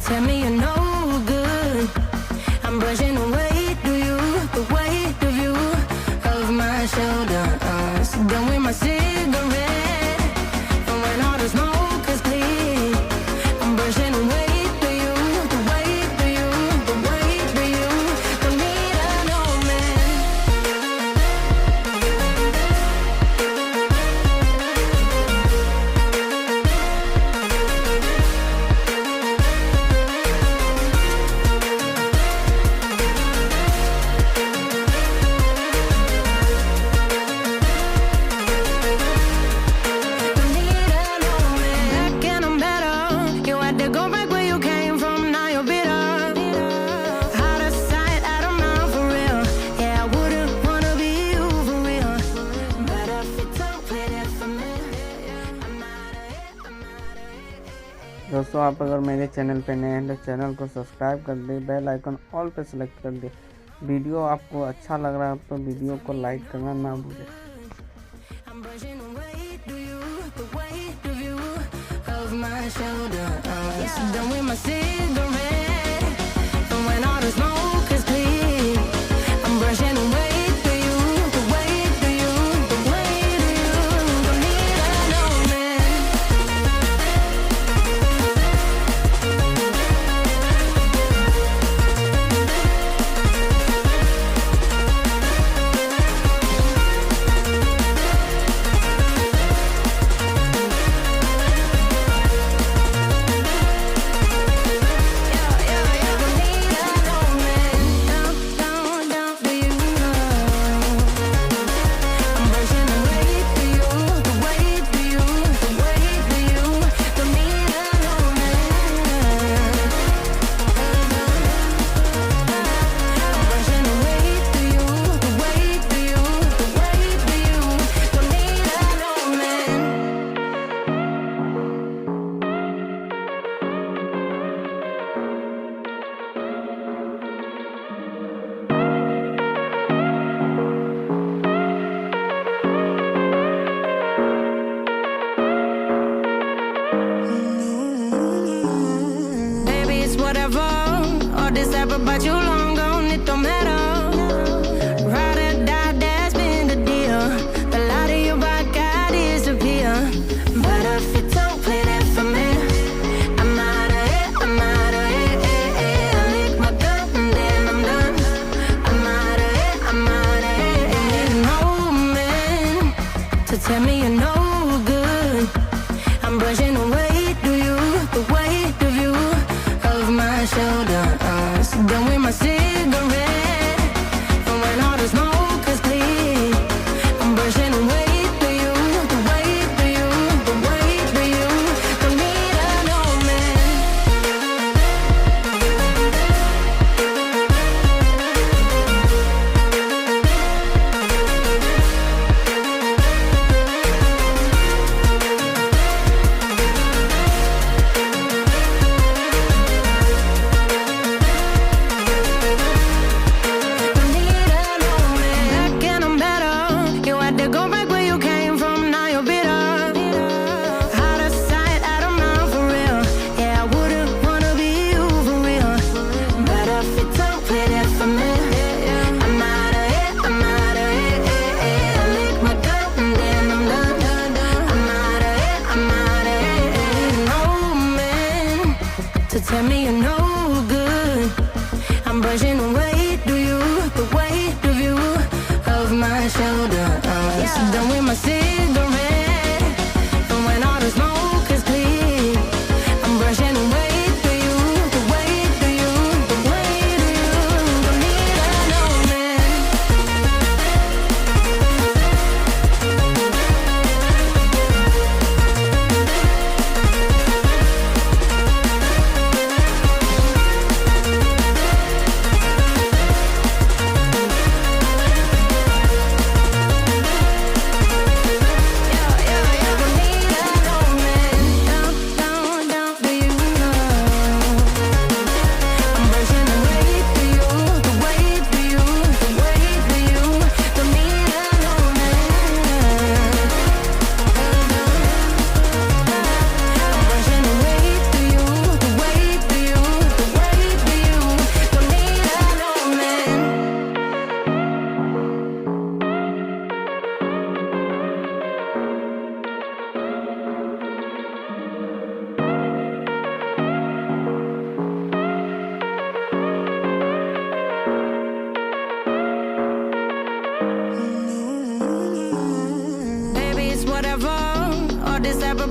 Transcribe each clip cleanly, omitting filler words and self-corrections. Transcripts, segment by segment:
tell me you're no good. I'm brushing away to you, the weight of you, of my shoulders. Done with my cigarette, and when all the smoke is clear, I'm brushing away to you, the weight of you, the weight of you. Don't need a no man. दोस्तों, आप अगर मेरे channel पे नए हैं तो channel को subscribe कर दें, बेल आइकन ऑल पे सेलेक्ट कर दें। वीडियो आपको अच्छा लग रहा है तो वीडियो को लाइक करना ना भूलें। Whatever, all this ever but you long gone, it don't matter. Ride or die, that's been the deal. The light of your bike, I disappear. But if you don't play that for me, I'm out of it, I'm out of it. I lick my gun and then I'm done. I'm out of it, I'm out of it. I need an old man to tell me you're no good. I'm brushing away to you, the weight of you, my shoulders. Done with my cigarette, and when all the smoke is clear, I'm brushing away to you, the weight to you, the weight to you. Don't need a no man. Tell me you're no good. I'm brushing away to you, the weight of you, of my shoulders. Done with my cigarette, and when all the smoke is clear, I'm brushing away to you, the weight of you, the weight of you. Don't need a no man.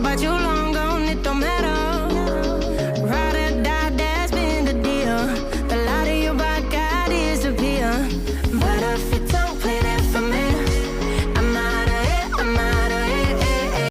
about you long